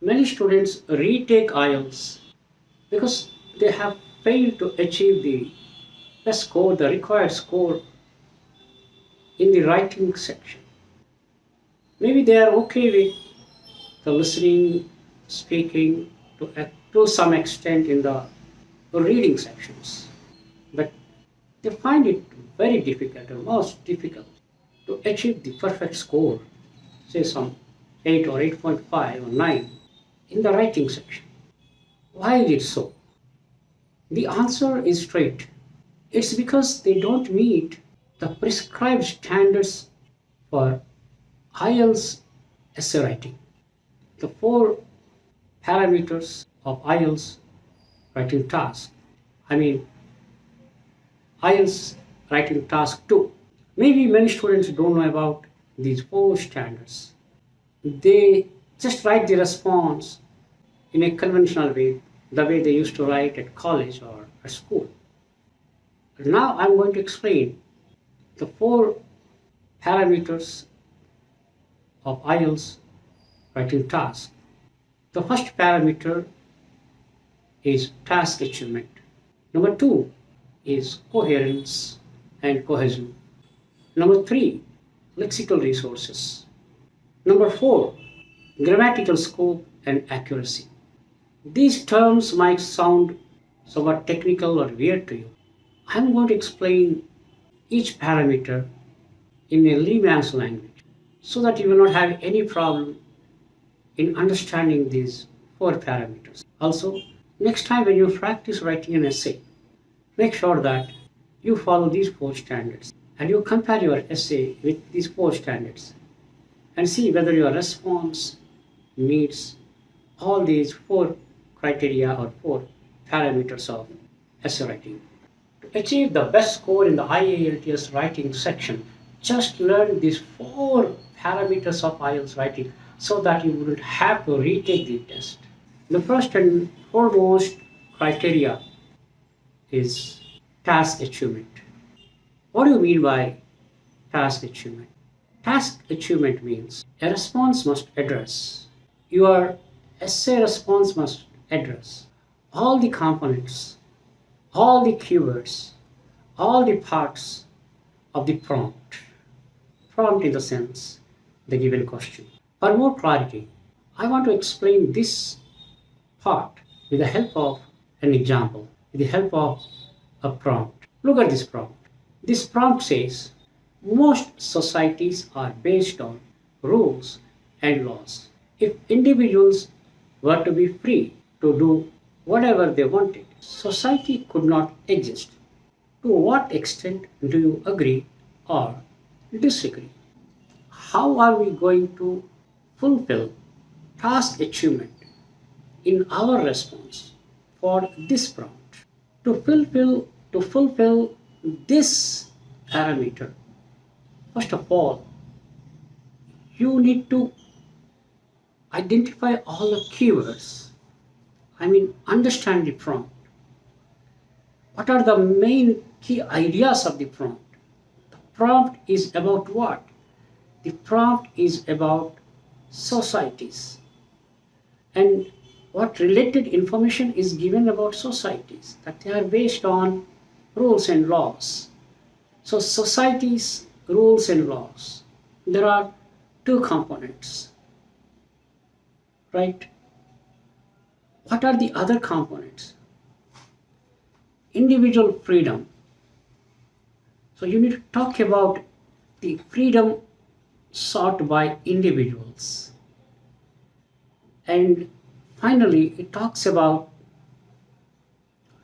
Many students retake IELTS because they have failed to achieve the best score, the required score in the writing section. Maybe they are okay with the listening, speaking to some extent in the reading sections, but they find it very difficult or most difficult to achieve the perfect score, say some 8 or 8.5 or 9 in the writing section. Why is it so? The answer is straight. It's because they don't meet the prescribed standards for IELTS essay writing. The 4 parameters of IELTS writing task. IELTS writing task 2. Maybe many students don't know about these 4 standards. They just write the response in a conventional way, the way they used to write at college or at school. Now I'm going to explain the 4 parameters of IELTS writing task. The first parameter is task achievement. Number 2 is coherence and cohesion. Number 3, lexical resources. Number 4, grammatical scope and accuracy. These terms might sound somewhat technical or weird to you. I'm going to explain each parameter in a layman's language so that you will not have any problem in understanding these 4 parameters. Also, next time when you practice writing an essay, make sure that you follow these 4 standards and you compare your essay with these 4 standards and see whether your response meets all these 4 criteria or 4 parameters of essay writing. To achieve the best score in the IELTS writing section, just learn these 4 parameters of IELTS writing so that you wouldn't have to retake the test. The first and foremost criteria is task achievement. What do you mean by task achievement? Task achievement means a response must address, your essay response must address all the components, all the keywords, all the parts of the prompt. Prompt in the sense, the given question. For more clarity, I want to explain this part with the help of an example, with the help of a prompt. Look at this prompt. This prompt says, most societies are based on rules and laws. If individuals were to be free to do whatever they wanted, society could not exist. To what extent do you agree or disagree? How are we going to fulfill task achievement in our response for this prompt? To fulfill this parameter, first of all, you need to identify all the keywords. Understand the prompt. What are the main key ideas of the prompt? The prompt is about what? The prompt is about societies. And what related information is given about societies? That they are based on rules and laws. So societies, rules and laws. There are 2 components, right? What are the other components? Individual freedom. So you need to talk about the freedom sought by individuals. And finally, it talks about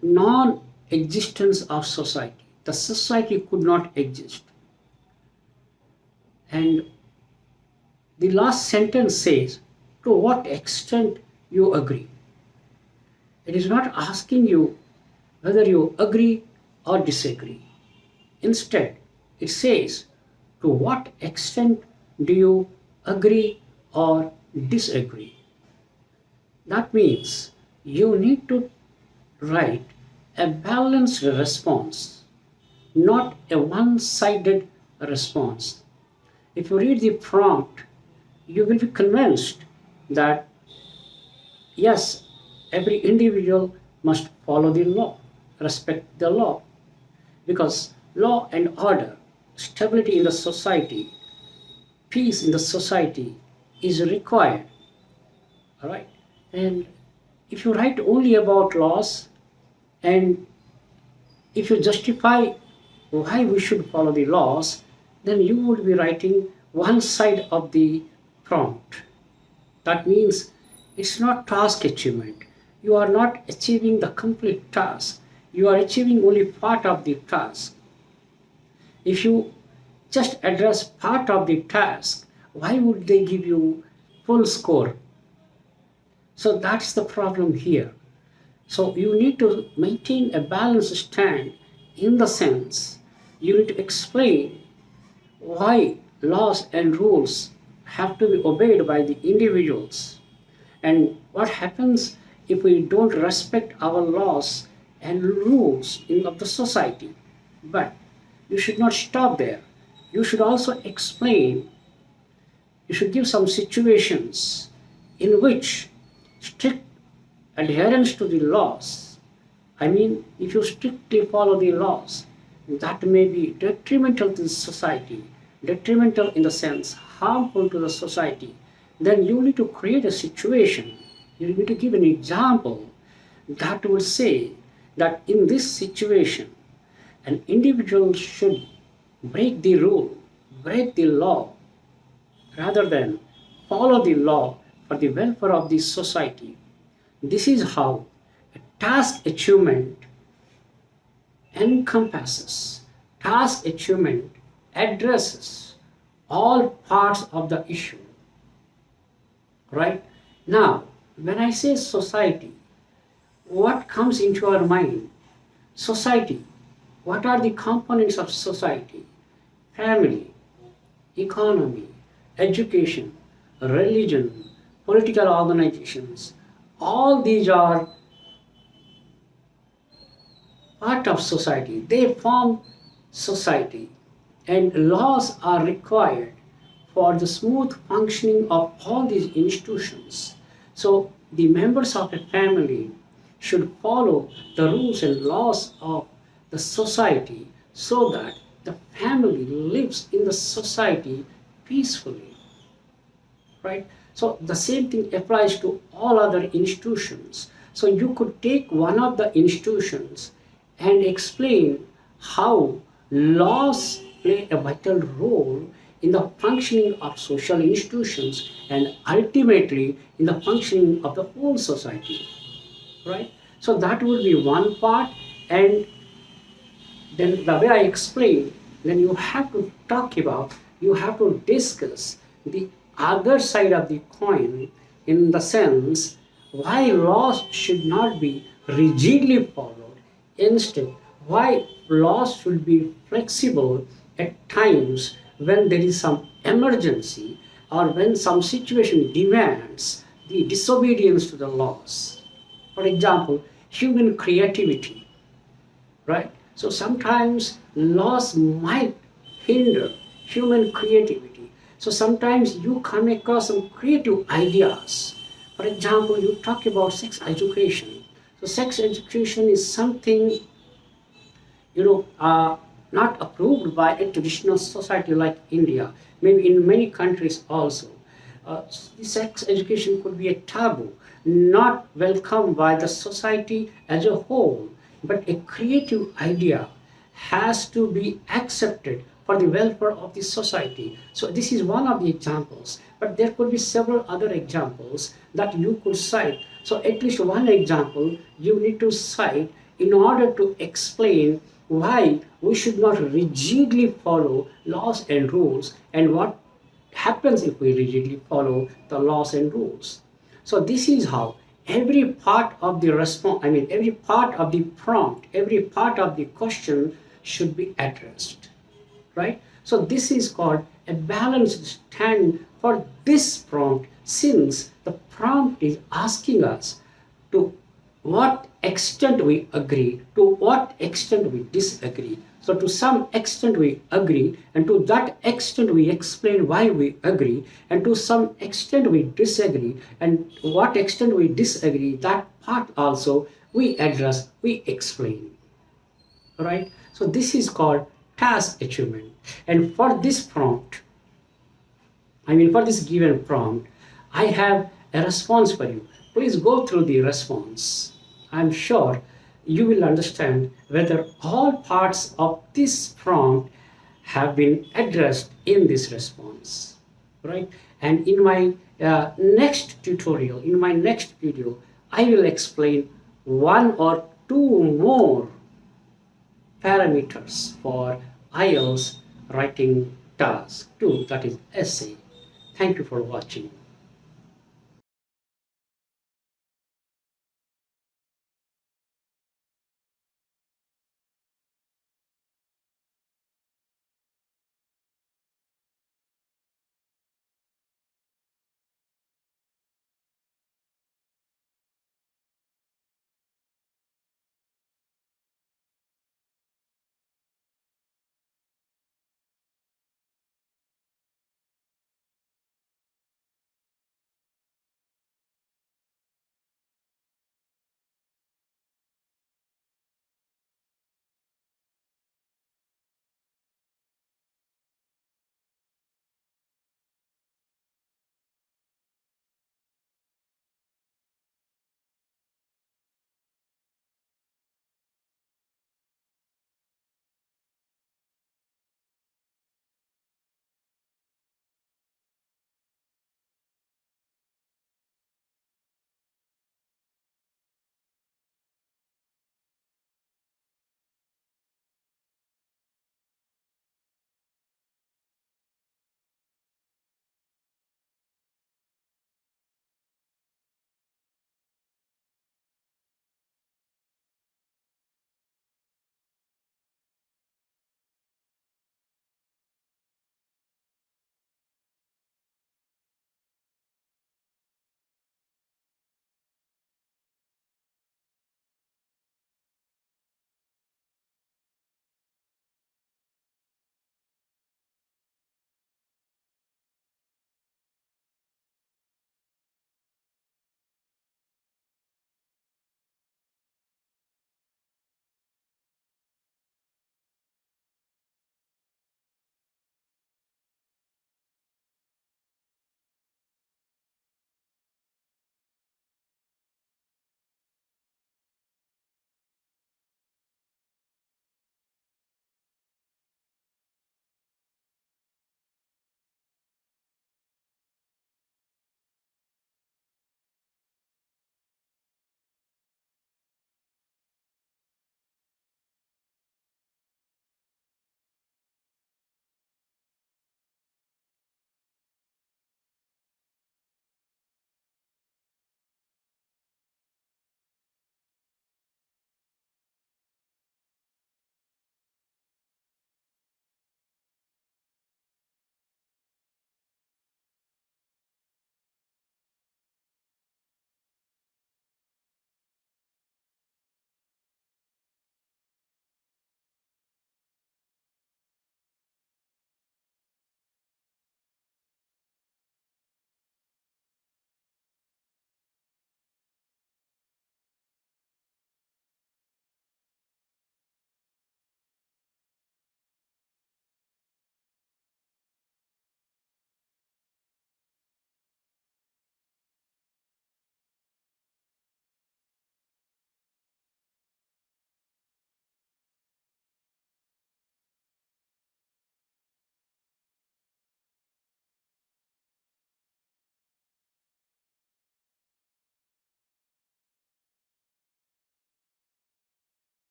non-existence of society. The society could not exist. And the last sentence says, to what extent you agree. It is not asking you whether you agree or disagree. Instead, it says, to what extent do you agree or disagree? That means you need to write a balanced response, not a one-sided response. If you read the prompt, you will be convinced that yes, every individual must follow the law, respect the law, because law and order, stability in the society, peace in the society is required. All right. And if you write only about laws, and if you justify why we should follow the laws, then you would be writing one side of the prompt. That means it's not task achievement. You are not achieving the complete task. You are achieving only part of the task. If you just address part of the task, why would they give you full score? So that's the problem here. So you need to maintain a balanced stand, in the sense you need to explain why laws and rules have to be obeyed by the individuals, and what happens if we don't respect our laws and rules of the society. But you should not stop there. You should also explain, you should give some situations in which strict adherence to the laws, I mean, if you strictly follow the laws, that may be detrimental to the society, detrimental in the sense harmful to the society, then you need to create a situation, you need to give an example that will say that in this situation, an individual should break the rule, break the law, rather than follow the law for the welfare of the society. This is how a task achievement encompasses, task achievement addresses all parts of the issue. Right? Now, when I say society, what comes into our mind? Society. What are the components of society? Family, economy, education, religion, political organizations. All these are part of society. They form society, and laws are required for the smooth functioning of all these institutions. So the members of a family should follow the rules and laws of the society so that the family lives in the society peacefully. Right? So the same thing applies to all other institutions. So you could take one of the institutions and explain how laws play a vital role in the functioning of social institutions and ultimately in the functioning of the whole society. Right? So that would be one part, and then the way I explained, then you have to talk about, you have to discuss the other side of the coin, in the sense why laws should not be rigidly followed. Instead, why laws should be flexible at times when there is some emergency or when some situation demands the disobedience to the laws. For example, human creativity, right? So sometimes laws might hinder human creativity. So sometimes you come across some creative ideas. For example, you talk about sex education. So sex education is something, not approved by a traditional society like India, maybe in many countries also. Sex education could be a taboo, not welcomed by the society as a whole, but a creative idea has to be accepted for the welfare of the society. So this is one of the examples, but there could be several other examples that you could cite. So at least one example you need to cite in order to explain why we should not rigidly follow laws and rules, and what happens if we rigidly follow the laws and rules. So this is how every part of the response, every part of the prompt, every part of the question should be addressed, right? So this is called a balanced stand for this prompt, since the prompt is asking us to what extent we agree, to what extent we disagree. So to some extent we agree, and to that extent we explain why we agree, and to some extent we disagree, and what extent we disagree, that part also we address, we explain. Right? So this is called task achievement. And for this prompt, for this given prompt, I have a response for you. Please go through the response. I'm sure you will understand whether all parts of this prompt have been addressed in this response, right? And in my next tutorial, in my next video, I will explain one or two more parameters for IELTS writing task 2, that is essay. Thank you for watching.